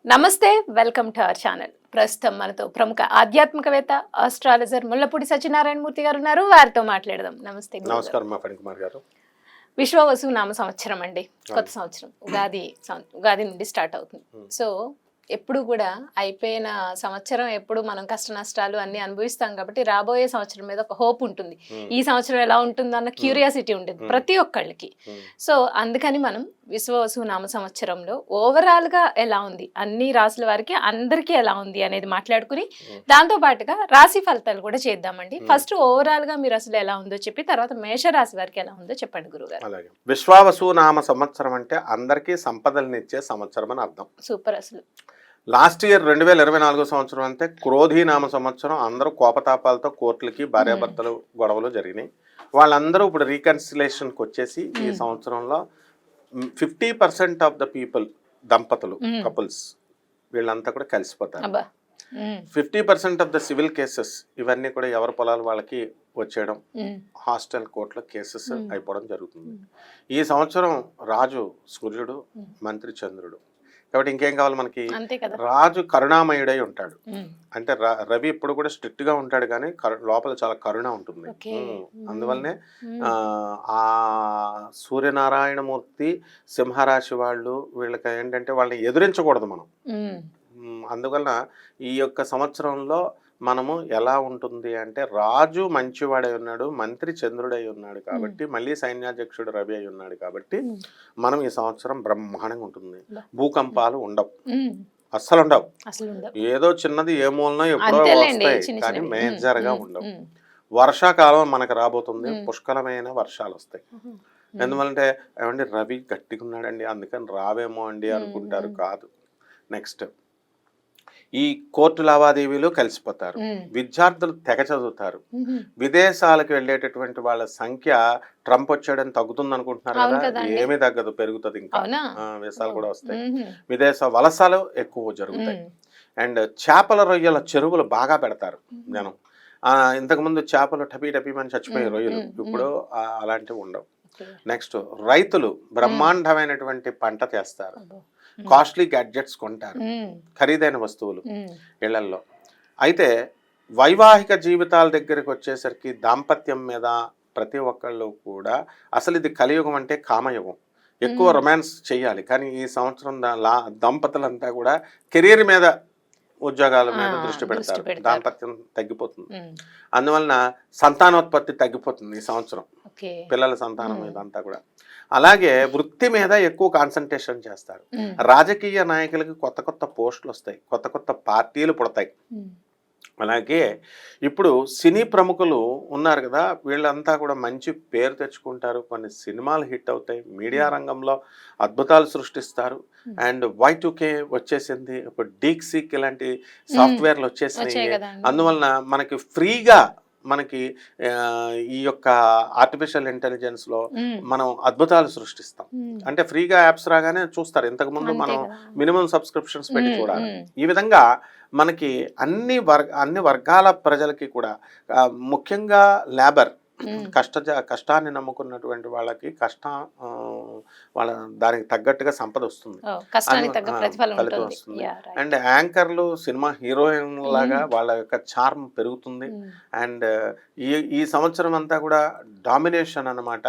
నమస్తే, welcome to our channel. ప్రస్తుతం మనతో ప్రముఖ ఆధ్యాత్మికవేత్త, ఆస్ట్రాలజర్ ముల్లపూడి సత్యనారాయణ మూర్తి గారు ఉన్నారు. వారితో మాట్లాడదాం. నమస్తే గురుగారు. నమస్కారం మా ఫణికుమార్ గారు. విశ్వవసు నామ సంవత్సరం అండి, కొత్త సంవత్సరం ఉగాది నుండి స్టార్ట్ అవుతుంది. సో ఎప్పుడు కూడా అయిపోయిన సంవత్సరం ఎప్పుడు మనం కష్ట నష్టాలు అన్ని అనుభవిస్తాం కాబట్టి రాబోయే సంవత్సరం మీద ఒక హోప్ ఉంటుంది. ఈ సంవత్సరం ఎలా ఉంటుంది అన్న క్యూరియాసిటీ ఉంటుంది ప్రతి ఒక్కళ్ళకి. సో అందుకని మనం విశ్వవసు నామ సంవత్సరంలో ఓవరాల్ గా ఎలా ఉంది, అన్ని రాసుల వారికి అందరికీ ఎలా ఉంది అనేది మాట్లాడుకుని దాంతో పాటుగా రాశి ఫలితాలు కూడా చేద్దామండి. ఫస్ట్ ఓవరాల్ గా మీరు అసలు ఎలా ఉందో చెప్పి తర్వాత మేషరాశి వారికి ఎలా ఉందో చెప్పండి గురుగారు. అలాగే విశ్వావసు నామ సంవత్సరం అంటే అందరికీ సంపదలనిచ్చే సంవత్సరం అని అర్థం. సూపర్. అసలు లాస్ట్ ఇయర్ 2024 సంవత్సరం అంటే క్రోధి నామ సంవత్సరం. అందరూ కోపతాపాలతో కోర్టులకి భార్యాభర్తలు గొడవలు జరిగినాయి. వాళ్ళందరూ ఇప్పుడు రీకన్సిలేషన్కి వచ్చేసి ఈ సంవత్సరంలో 50% ఆఫ్ ద పీపుల్, దంపతులు, కపుల్స్ వీళ్ళంతా కూడా కలిసిపోతారు. 50% ఆఫ్ ద సివిల్ కేసెస్ ఇవన్నీ కూడా ఎవరి పొలాలు వాళ్ళకి వచ్చేయడం, హాస్టల్ కోర్టులో కేసెస్ అయిపోవడం జరుగుతుంది. ఈ సంవత్సరం రాజు సూర్యుడు, మంత్రి చంద్రుడు. కాబట్టి ఇంకేం కావాలి మనకి? రాజు కరుణామయుడై ఉంటాడు. అంటే రవి ఇప్పుడు కూడా స్ట్రిక్ట్ గా ఉంటాడు కానీ లోపల చాలా కరుణ ఉంటుంది. అందువల్లనే ఆ సూర్యనారాయణమూర్తి సింహరాశి వాళ్ళు, వీళ్ళకి ఏంటంటే వాళ్ళని ఎదురించకూడదు మనం. అందువలన ఈ యొక్క సంవత్సరంలో మనము ఎలా ఉంటుంది అంటే రాజు మంచివాడై ఉన్నాడు, మంత్రి చంద్రుడై ఉన్నాడు కాబట్టి, మళ్ళీ సైన్యాధ్యక్షుడు రవి అయి ఉన్నాడు కాబట్టి మనం ఈ సంవత్సరం బ్రహ్మాండంగా ఉంటుంది. భూకంపాలు ఉండవు, అస్సలు ఉండవు. ఏదో చిన్నది ఏ మూలనో ఎప్పుడో వస్తాయి కానీ మేజర్ గా ఉండవు. వర్షాకాలం మనకు రాబోతుంది, పుష్కలమైన వర్షాలు వస్తాయి. ఎందువల్లంటే ఏమండి రవి గట్టిగా ఉన్నాడండి అందుకని రావేమో అండి అనుకుంటారు, కాదు. నెక్స్ట్ ఈ కోర్టు లావాదేవీలు కలిసిపోతారు, విద్యార్థులు తెగ చదువుతారు, విదేశాలకు వెళ్ళేటటువంటి వాళ్ళ సంఖ్య ట్రంప్ వచ్చాడని తగ్గుతుంది అనుకుంటున్నారు కదా, ఏమీ తగ్గదు, పెరుగుతుంది. ఇంకా వీసాలు కూడా వస్తాయి, విదేశ వలసలు ఎక్కువ జరుగుతాయి. అండ్ చేపల రొయ్యల చెరువులు బాగా పెడతారు జనం. ఇంతకుముందు చేపలు టపీమని చచ్చిపోయే రొయ్యలు, ఇప్పుడు అలాంటివి ఉండవు. నెక్స్ట్ రైతులు బ్రహ్మాండమైనటువంటి పంట చేస్తారు, కాస్ట్లీ గ్యాడ్జెట్స్ కొంటారు, ఖరీదైన వస్తువులు ఇళ్లల్లో. అయితే వైవాహిక జీవితాల దగ్గరికి వచ్చేసరికి దాంపత్యం మీద ప్రతి ఒక్కళ్ళు కూడా అసలు ఇది కలియుగం అంటే కామయుగం. ఎక్కువ రొమాన్స్ చేయాలి కానీ ఈ సంవత్సరం దంపతులంతా కూడా కెరీర్ మీద, ఉద్యోగాల మీద దృష్టి పెడతారు. దాంపత్యం తగ్గిపోతుంది. అందువలన సంతానోత్పత్తి తగ్గిపోతుంది ఈ సంవత్సరం, పిల్లల సంతానం మీద అంతా కూడా. అలాగే వృత్తి మీద ఎక్కువ కాన్సన్ట్రేషన్ చేస్తారు. రాజకీయ నాయకులకి కొత్త కొత్త పోస్టులు వస్తాయి, కొత్త కొత్త పార్టీలు పుడతాయి. అలాగే ఇప్పుడు సినీ ప్రముఖులు ఉన్నారు కదా, వీళ్ళంతా కూడా మంచి పేరు తెచ్చుకుంటారు, కొన్ని సినిమాలు హిట్ అవుతాయి, మీడియా రంగంలో అద్భుతాలు సృష్టిస్తారు. అండ్ Y2K వచ్చేసింది, ఇప్పుడు డీక్సీక్ ఇలాంటి సాఫ్ట్వేర్లు వచ్చేసినాయి. అందువలన మనకి ఫ్రీగా మనకి ఈ యొక్క ఆర్టిఫిషియల్ ఇంటెలిజెన్స్ లో మనం అద్భుతాలు సృష్టిస్తాం. అంటే ఫ్రీగా యాప్స్ రాగానే చూస్తారు, ఇంతకు ముందు మనం మినిమం సబ్స్క్రిప్షన్స్ పెట్టి చూడాలి. ఈ విధంగా మనకి అన్ని వర్గాల ప్రజలకి కూడా, ముఖ్యంగా లేబర్, కష్టాన్ని నమ్ముకున్నటువంటి వాళ్ళకి వాళ్ళ దానికి తగ్గట్టుగా సంపద వస్తుంది, ఫలితం వస్తుంది. అండ్ యాంకర్లు, సినిమా హీరోయిన్ లాగా వాళ్ళ యొక్క చార్మ్ పెరుగుతుంది. అండ్ ఈ సంవత్సరం అంతా కూడా డామినేషన్ అన్నమాట.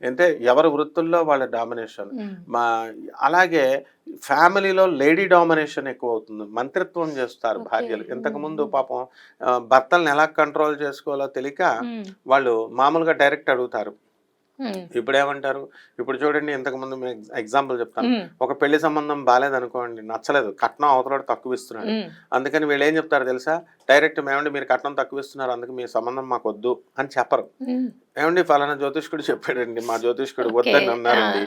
అంటే ఎవరి వృత్తుల్లో వాళ్ళ డామినేషన్. అలాగే ఫ్యామిలీలో లేడీ డామినేషన్ ఎక్కువ అవుతుంది, మంత్రిత్వం చేస్తారు భార్యలు. ఇంతకుముందు పాపం భర్తలను ఎలా కంట్రోల్ చేసుకోవాలో తెలియక వాళ్ళు మామూలుగా డైరెక్ట్ అడుగుతారు. ఇప్పుడు ఏమంటారు, ఇప్పుడు చూడండి, ఇంతకుముందు ఎగ్జాంపుల్ చెప్తాను. ఒక పెళ్లి సంబంధం బాగాలేదనుకోండి, నచ్చలేదు, కట్నం అవతల తక్కువ ఇస్తున్నాడు, అందుకని వీళ్ళు ఏం చెప్తారు తెలుసా, డైరెక్ట్ ఏమండి మీరు కట్నం తక్కువ ఇస్తున్నారు అందుకు మీ సంబంధం మాకు వద్దు అని చెప్పరు. ఏమండి ఫలానా జ్యోతిష్కుడు చెప్పాడండి, మా జ్యోతిష్కుడు వద్దని అన్నారండి,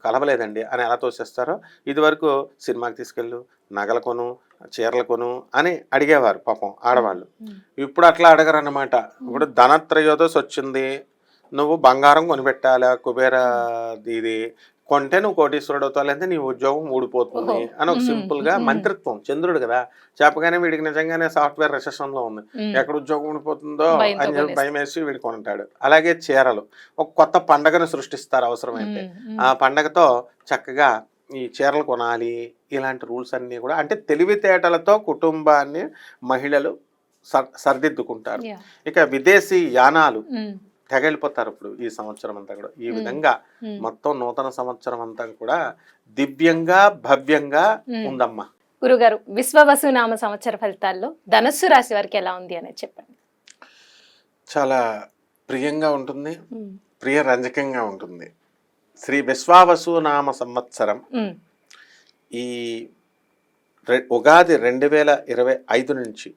కలవలేదండి అని ఎలా తోసేస్తారో. ఇది వరకు సినిమాకి తీసుకెళ్ళు, నగల కొను, చీరలు కొను అని అడిగేవారు పాపం ఆడవాళ్ళు. ఇప్పుడు అట్లా అడగరు అన్నమాట. ఇప్పుడు ధనత్రయోదశి వచ్చింది, నువ్వు బంగారం కొనిపెట్టాలా, కుబేర ఇది కొంటే నువ్వు కోటీశ్వరుడు అవుతావు, లేదంటే నీ ఉద్యోగం ఊడిపోతుంది అని ఒక సింపుల్ గా మంత్రిత్వం. చంద్రుడు కదా చెప్పగానే వీడికి నిజంగానే సాఫ్ట్వేర్ రిసెషన్ లో ఉంది, ఎక్కడ ఉద్యోగం ఊడిపోతుందో అని చెప్పి భయం వేసి వీడు కొంటాడు. అలాగే చీరలు, ఒక కొత్త పండగను సృష్టిస్తారు అవసరమైతే. ఆ పండగతో చక్కగా ఈ చీరలు కొనాలి ఇలాంటి రూల్స్ అన్నీ కూడా అంటే తెలివితేటలతో కుటుంబాన్ని మహిళలు సరిదిద్దుకుంటారు. ఇక విదేశీ యానాలు తెగలిపోతారు ఇప్పుడు ఈ సంవత్సరం అంతా కూడా. ఈ విధంగా మొత్తం నూతన సంవత్సరం అంతా కూడా దివ్యంగా భవ్యంగా ఉందమ్మా. గురుగారు, విశ్వవసునామ సంవత్సర ఫలితాల్లో ధనస్సు రాశి వారికి ఎలా ఉంది అనేది చెప్పండి. చాలా ప్రియంగా ఉంటుంది, ప్రియరంజకంగా ఉంటుంది. శ్రీ విశ్వావసునామ సంవత్సరం ఈ ఉగాది 2025 నుంచి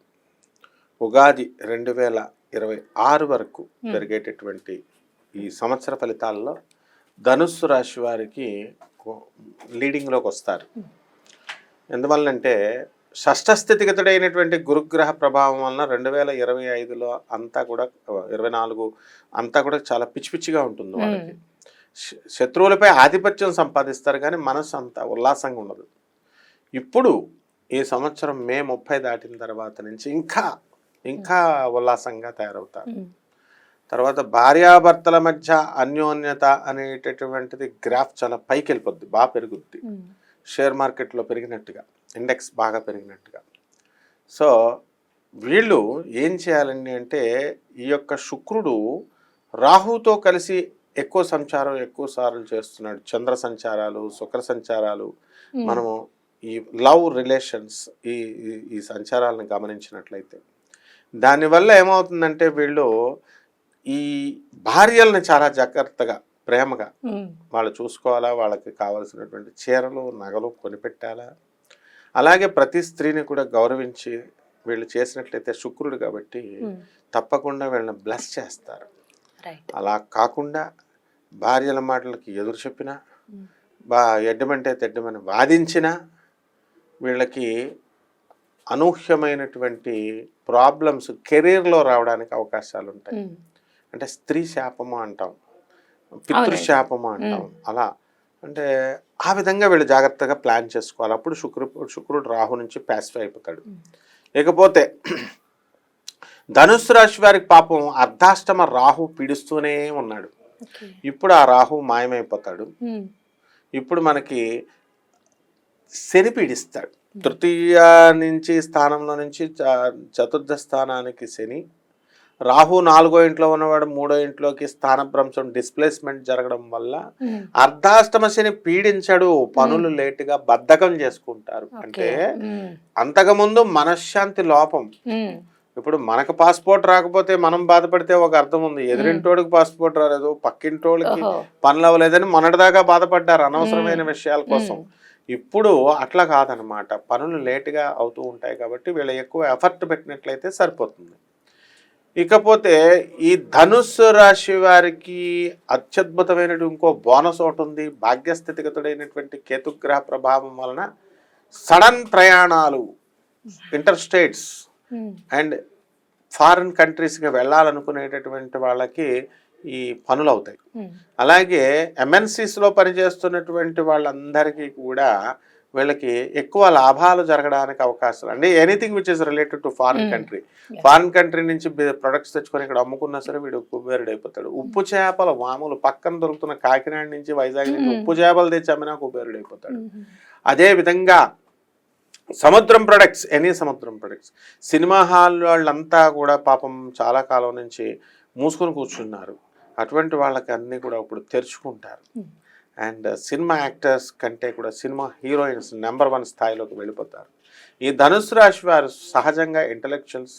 ఉగాది 2026 వరకు జరిగేటటువంటి ఈ సంవత్సర ఫలితాల్లో ధనుస్సు రాశి వారికి లీడింగ్లోకి వస్తారు. ఎందువల్లంటే షష్ఠ స్థితిగతుడైనటువంటి గురుగ్రహ ప్రభావం వలన 2025లో అంతా కూడా 24 అంతా కూడా చాలా పిచ్చి పిచ్చిగా ఉంటుంది వాళ్ళకి. శత్రువులపై ఆధిపత్యం సంపాదిస్తారు కానీ మనసు అంత ఉల్లాసంగా ఉండదు. ఇప్పుడు ఈ సంవత్సరం మే 30 దాటిన తర్వాత నుంచి ఇంకా ఉల్లాసంగా తయారవుతారు. తర్వాత భార్యాభర్తల మధ్య అన్యోన్యత అనేటటువంటిది గ్రాఫ్ చాలా పైకి వెళ్ళిపోద్ది, బాగా పెరుగుద్ది. షేర్ మార్కెట్లో పెరిగినట్టుగా, ఇండెక్స్ బాగా పెరిగినట్టుగా. సో వీళ్ళు ఏం చేయాలండి అంటే ఈ యొక్క శుక్రుడు రాహుతో కలిసి ఎక్కువ సంచారం ఎక్కువ సార్లు చేస్తున్నాడు. చంద్ర సంచారాలు, శుక్ర సంచారాలు, మనము ఈ లవ్ రిలేషన్స్ ఈ సంచారాలను గమనించినట్లయితే దానివల్ల ఏమవుతుందంటే వీళ్ళు ఈ భార్యలను చాలా జాగ్రత్తగా ప్రేమగా వాళ్ళు చూసుకోవాలా, వాళ్ళకి కావలసినటువంటి చీరలు నగలు కొనిపెట్టాలా. అలాగే ప్రతి స్త్రీని కూడా గౌరవించి వీళ్ళు చేసినట్లయితే శుక్రుడు కాబట్టి తప్పకుండా వీళ్ళని బ్లెస్ చేస్తారు. అలా కాకుండా భార్యల మాటలకి ఎదురు చెప్పినా, ఎడ్డమంటే తెడ్డమని వాదించినా వీళ్ళకి అనూహ్యమైనటువంటి ప్రాబ్లమ్స్ కెరీర్లో రావడానికి అవకాశాలు ఉంటాయి. అంటే స్త్రీ శాపము అంటాం, పితృశాపము అంటాం. అలా అంటే ఆ విధంగా వీళ్ళు జాగ్రత్తగా ప్లాన్ చేసుకోవాలి. అప్పుడు శుక్రుడు రాహు నుంచి ప్యాసివ్ అయిపోతాడు. ఇకపోతే ధనుస్సు రాశి వారికి పాపం అర్ధాష్టమ రాహు పీడిస్తూనే ఉన్నాడు. ఇప్పుడు ఆ రాహు మాయమైపోతాడు. ఇప్పుడు మనకి శని పీడిస్తాడు. తృతీయ నుంచి స్థానంలో నుంచి చతుర్థ స్థానానికి శని, రాహు 4వ ఇంట్లో ఉన్నవాడు 3వ ఇంట్లోకి స్థానభ్రంశం డిస్ప్లేస్మెంట్ జరగడం వల్ల అర్ధాష్టమ శని పీడించడు. పనులు లేటుగా బద్ధకం చేసుకుంటారు. అంటే అంతకుముందు మనశ్శాంతి లోపం. ఇప్పుడు మనకు పాస్పోర్ట్ రాకపోతే మనం బాధపడితే ఒక అర్థం ఉంది, ఎదురింటోడికి పాస్పోర్ట్ రాలేదు, పక్కింటోడికి పనులు అవ్వలేదని మొన్నటిదాకా బాధపడ్డారు అనవసరమైన విషయాల కోసం. ఇప్పుడు అట్లా కాదనమాట, పనులు లేటుగా అవుతూ ఉంటాయి కాబట్టి వీళ్ళు ఎక్కువ ఎఫర్ట్ పెట్టినట్లయితే సరిపోతుంది. ఇకపోతే ఈ ధనుస్సు రాశి వారికి అత్యద్భుతమైన ఇంకో బోనస్ ఒకటి ఉంది. భాగ్యస్థితిగతుడైనటువంటి కేతుగ్రహ ప్రభావం వలన సడన్ ప్రయాణాలు, ఇంటర్ స్టేట్స్ అండ్ ఫారిన్ కంట్రీస్కి వెళ్ళాలనుకునేటటువంటి వాళ్ళకి ఈ పనులు అవుతాయి. అలాగే MNCస్లో పనిచేస్తున్నటువంటి వాళ్ళందరికీ కూడా వీళ్ళకి ఎక్కువ లాభాలు జరగడానికి అవకాశాలు. అంటే anything which is related to foreign country. Foreign country నుంచి ప్రొడక్ట్స్ తెచ్చుకొని ఇక్కడ అమ్ముకున్నా సరే వీడు కుబేరుడు అయిపోతాడు. ఉప్పు చేపల మామూలు పక్కన దొరుకుతున్న కాకినాడ నుంచి వైజాగ్ నుంచి ఉప్పు చేపలు తెచ్చి అమ్మినా కుబేరుడు అయిపోతాడు. అదే విధంగా సముద్రం ప్రొడక్ట్స్, ఎనీ సముద్రం ప్రొడక్ట్స్, సినిమా హాల్ వాళ్ళంతా కూడా పాపం చాలా కాలం నుంచి మూసుకొని కూర్చున్నారు. అటువంటి వాళ్ళకి అన్నీ కూడా ఇప్పుడు తెరుచుకుంటారు. అండ్ సినిమా యాక్టర్స్ కంటే కూడా సినిమా హీరోయిన్స్ నెంబర్ 1 స్థాయిలోకి వెళ్ళిపోతారు. ఈ ధనుస్సు రాశి వారు సహజంగా ఇంటలెక్చువల్స్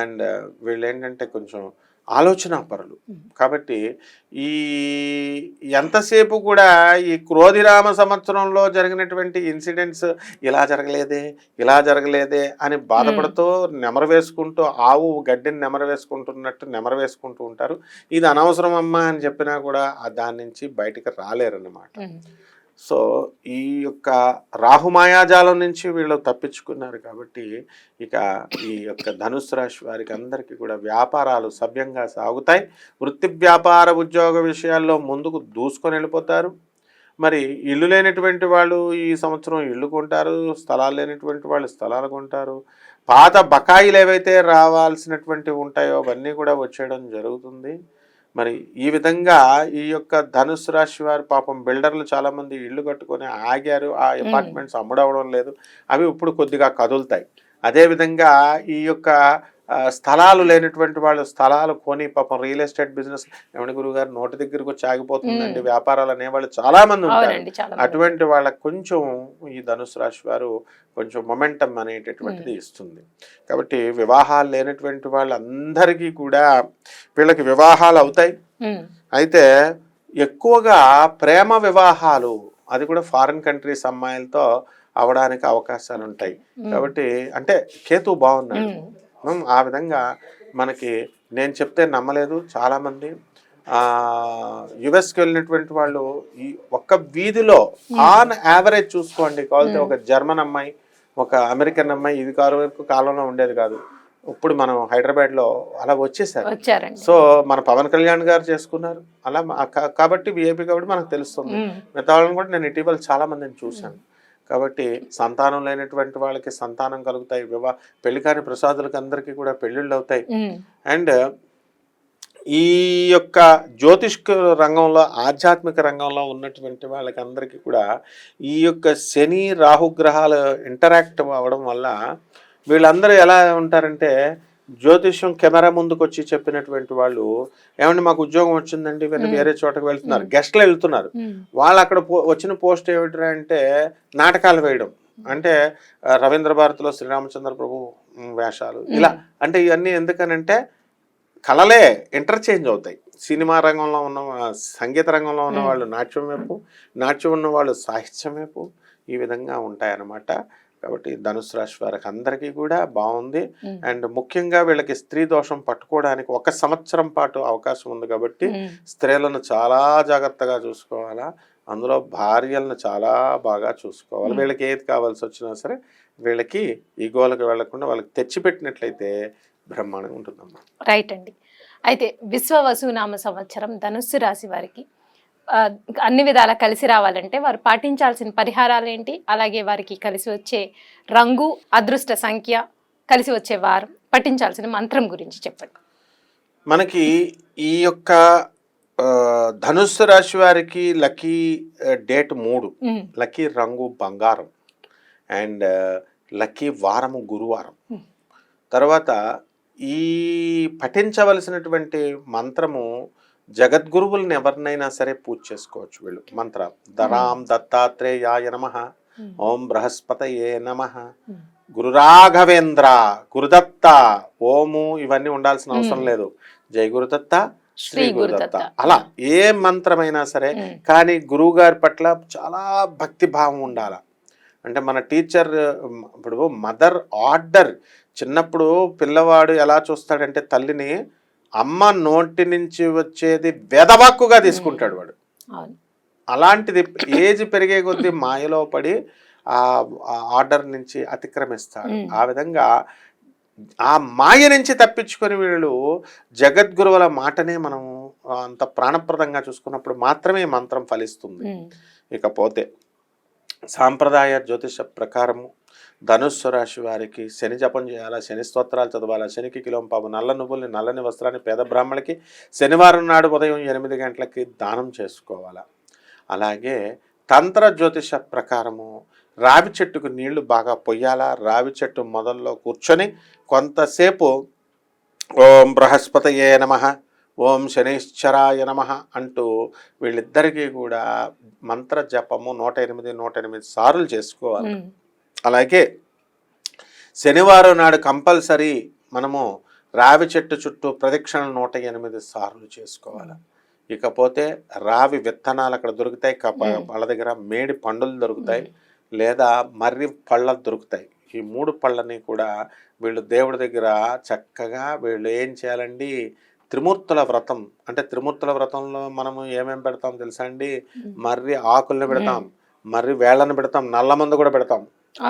అండ్ వీళ్ళు ఏంటంటే కొంచెం ఆలోచన పరులు కాబట్టి ఈ ఎంతసేపు కూడా ఈ క్రోధిరామ సంవత్సరంలో జరిగినటువంటి ఇన్సిడెంట్స్ ఇలా జరగలేదే అని బాధపడుతూ నెమరు వేసుకుంటూ, ఆవు గడ్డిని నెమరు వేసుకుంటున్నట్టు నెమరు వేసుకుంటూ ఉంటారు. ఇది అనవసరం అమ్మా అని చెప్పినా కూడా దాని నుంచి బయటికి రాలేరన్నమాట. సో ఈ యొక్క రాహుమాయాజాలం నుంచి వీళ్ళు తప్పించుకున్నారు కాబట్టి ఇక ఈ యొక్క ధనుస్సు రాశి వారికి అందరికీ కూడా వ్యాపారాలు సవ్యంగా సాగుతాయి. వృత్తి వ్యాపార ఉద్యోగ విషయాల్లో ముందుకు దూసుకొని వెళ్ళిపోతారు. మరి ఇల్లు లేనటువంటి వాళ్ళు ఈ సంవత్సరం ఇల్లు కొంటారు, స్థలాలు లేనటువంటి వాళ్ళు స్థలాలు కొంటారు. పాత బకాయిలు ఏవైతే రావాల్సినటువంటివి ఉంటాయో అవన్నీ కూడా వచ్చేయడం జరుగుతుంది. మరి ఈ విధంగా ఈ యొక్క ధనుసు రాశి వారి పాపం బిల్డర్లు చాలా మంది ఇళ్ళు కట్టుకొని ఆగారు, ఆ అపార్ట్మెంట్స్ అమ్ముడవడం లేదు, అవి ఇప్పుడు కొద్దిగా కదులుతాయి. అదేవిధంగా ఈ యొక్క స్థలాలు లేనటువంటి వాళ్ళు స్థలాలు కొని పాపం రియల్ ఎస్టేట్ బిజినెస్ ఏమని గురుగారు నోటి దగ్గరకు వచ్చి ఆగిపోతుందండి వ్యాపారాలు అనేవాళ్ళు చాలా మంది ఉంటారు. అటువంటి వాళ్ళకి కొంచెం ఈ ధనుసు రాశి వారు కొంచెం మొమెంటం అనేటటువంటిది ఇస్తుంది. కాబట్టి వివాహాలు లేనటువంటి వాళ్ళందరికీ కూడా వీళ్ళకి వివాహాలు అవుతాయి. అయితే ఎక్కువగా ప్రేమ వివాహాలు, అది కూడా ఫారిన్ కంట్రీస్ అమ్మాయిలతో అవడానికి అవకాశాలు ఉంటాయి. కాబట్టి అంటే కేతు బాగున్నాడు, ఆ విధంగా మనకి నేను చెప్తే నమ్మలేదు చాలామంది. యుఎస్కి వెళ్ళినటువంటి వాళ్ళు ఈ ఒక్క వీధిలో ఆన్ యావరేజ్ చూసుకోండి, కావాలంటే ఒక జర్మన్ అమ్మాయి, ఒక అమెరికన్ అమ్మాయి, ఇది వరకు కాలంలో ఉండేది కాదు, ఇప్పుడు మనం హైదరాబాద్లో అలా వచ్చేసారు. సో మన పవన్ కళ్యాణ్ గారు చేసుకున్నారు అలా. కాబట్టి విఐపి కాబట్టి మనకు తెలుస్తుంది. మిగతా వాళ్ళని కూడా నేను ఇటీవల చాలా మందిని చూశాను. కాబట్టి సంతానం లేనటువంటి వాళ్ళకి సంతానం కలుగుతాయి, పెళ్లి కాని ప్రసాదులకి అందరికీ కూడా పెళ్ళిళ్ళు అవుతాయి. అండ్ ఈ యొక్క జ్యోతిష్ రంగంలో, ఆధ్యాత్మిక రంగంలో ఉన్నటువంటి వాళ్ళకి అందరికీ కూడా ఈ యొక్క శని రాహుగ్రహాలు ఇంటరాక్ట్ అవ్వడం వల్ల వీళ్ళందరూ ఎలా ఉంటారంటే, జ్యోతిష్యం కెమెరా ముందుకు వచ్చి చెప్పినటువంటి వాళ్ళు ఏమంటే మాకు ఉద్యోగం వచ్చిందండి, వేరే చోటకు వెళ్తున్నారు, గెస్ట్లు వెళ్తున్నారు, వాళ్ళు అక్కడ వచ్చిన పోస్ట్ ఏమిటి అంటే నాటకాలు వేయడం, అంటే రవీంద్ర భారతిలో శ్రీరామచంద్ర ప్రభు వేషాలు, ఇలా. అంటే ఇవన్నీ ఎందుకనంటే కళలే ఇంటర్చేంజ్ అవుతాయి. సినిమా రంగంలో ఉన్న, సంగీత రంగంలో ఉన్న వాళ్ళు నాట్యం వైపు, నాట్యం ఉన్న వాళ్ళు సాహిత్యం వైపు, ఈ విధంగా ఉంటాయన్నమాట. కాబట్టి ధనుసు రాశి వారికి అందరికీ కూడా బాగుంది. అండ్ ముఖ్యంగా వీళ్ళకి స్త్రీ దోషం పట్టుకోవడానికి 1 సంవత్సరం పాటు అవకాశం ఉంది. కాబట్టి స్త్రీలను చాలా జాగ్రత్తగా చూసుకోవాలా, అందులో భార్యలను చాలా బాగా చూసుకోవాలి. వీళ్ళకి ఏది కావాల్సి వచ్చినా సరే వీళ్ళకి ఈగోలకు వెళ్లకుండా వాళ్ళకి తెచ్చిపెట్టినట్లయితే బ్రహ్మాండంగా ఉంటుందమ్మా. రైట్ అండి. అయితే విశ్వవసునామ సంవత్సరం ధనుస్సు రాశి వారికి అన్ని విధాలా కలిసి రావాలంటే వారు పాటించాల్సిన పరిహారాలు ఏంటి, అలాగే వారికి కలిసి వచ్చే రంగు, అదృష్ట సంఖ్య, కలిసి వచ్చే వారం, పఠించాల్సిన మంత్రం గురించి చెప్పండి. మనకి ఈ యొక్క ధనుస్సు రాశి వారికి లక్కీ డేట్ 3, లక్కీ రంగు బంగారం, అండ్ లక్కీ వారము గురువారం. తర్వాత ఈ పఠించవలసినటువంటి మంత్రము జగద్గురువులను ఎవరినైనా సరే పూజ చేసుకోవచ్చు. వీళ్ళు మంత్ర ధరాం దత్తాత్రేయాయ నమః, ఓం బృహస్పతయే నమః, గురు రాఘవేంద్ర, గురుదత్త, ఓము ఇవన్నీ ఉండాల్సిన అవసరం లేదు. జై గురుదత్త, శ్రీ గురుదత్త, అలా ఏ మంత్రమైనా సరే. కానీ గురువు గారి పట్ల చాలా భక్తి భావం ఉండాల. అంటే మన టీచర్ ఇప్పుడు మదర్ ఆర్డర్, చిన్నప్పుడు పిల్లవాడు ఎలా చూస్తాడంటే తల్లిని అమ్మ నోటి నుంచి వచ్చేది వేదవాక్కుగా తీసుకుంటాడు వాడు. అలాంటిది ఏజ్ పెరిగే కొద్దీ మాయలో పడి ఆ ఆర్డర్ నుంచి అతిక్రమిస్తాడు. ఆ విధంగా ఆ మాయ నుంచి తప్పించుకొని వీళ్ళు జగద్గురువుల మాటనే మనం అంత ప్రాణప్రదంగా చూసుకున్నప్పుడు మాత్రమే మంత్రం ఫలిస్తుంది. ఇకపోతే సాంప్రదాయ జ్యోతిష ప్రకారము ధనుస్సు రాశి వారికి శని జపం చేయాలా, శని స్తోత్రాలు చదవాలా, శనికి కిలోంపావు నల్ల నువ్వుల్ని, నల్లని వస్త్రాన్ని పేద బ్రాహ్మణులకి శనివారం నాడు ఉదయం 8 గంటలకి దానం చేసుకోవాలా. అలాగే తంత్ర జ్యోతిష ప్రకారము రావి చెట్టుకు నీళ్లు బాగా పొయ్యాలా, రావి చెట్టు మొదల్లో కూర్చొని కొంతసేపు ఓం బృహస్పతయే నమః, ఓం శనైశ్చరాయ నమః అంటూ వీళ్ళిద్దరికీ కూడా మంత్ర జపము 108 సార్లు చేసుకోవాలి. అలాగే శనివారం నాడు కంపల్సరీ మనము రావి చెట్టు చుట్టూ ప్రదక్షిణలు 108 సార్లు చేసుకోవాలి. ఇకపోతే రావి విత్తనాలు అక్కడ దొరుకుతాయి, వాళ్ళ దగ్గర మేడి పండులు దొరుకుతాయి, లేదా మర్రి పళ్ళ దొరుకుతాయి. ఈ 3 పళ్ళని కూడా వీళ్ళు దేవుడి దగ్గర చక్కగా వీళ్ళు ఏం చేయాలండి, త్రిమూర్తుల వ్రతం, అంటే త్రిమూర్తుల వ్రతంలో మనము ఏమేమి పెడతాం తెలుసా అండి, మర్రి ఆకుల్ని పెడతాం, మర్రి వేళ్ళని పెడతాం, నల్లమందు కూడా పెడతాం.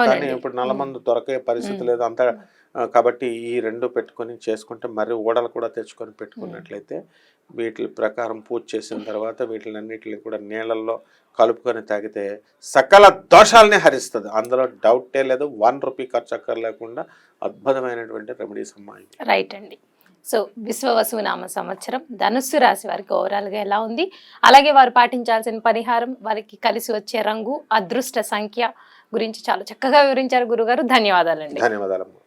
కానీ ఇప్పుడు నల్లమందు దొరకే పరిస్థితి లేదు అంతా. కాబట్టి ఈ 2 పెట్టుకొని చేసుకుంటే, మర్రి ఊడలు కూడా తెచ్చుకొని పెట్టుకున్నట్లయితే వీటి ప్రకారం పూజ చేసిన తర్వాత వీటిలన్నిటిని కూడా నీళ్ళల్లో కలుపుకొని తాగితే సకల దోషాలని హరిస్తుంది. అందులో డౌటే లేదు. 1 రూపీ ఖర్చు అక్కర్లేకుండా అద్భుతమైనటువంటి రెమెడీస్ అమ్మాయి. రైట్ అండి. సో విశ్వవసునామ సంవత్సరం ధనుస్సు రాశి వారికి ఓవరాల్గా ఎలా ఉంది, అలాగే వారు పాటించాల్సిన పరిహారం, వారికి కలిసి వచ్చే రంగు, అదృష్ట సంఖ్య గురించి చాలా చక్కగా వివరించారు గురుగారు. ధన్యవాదాలండి. ధన్యవాదాలు.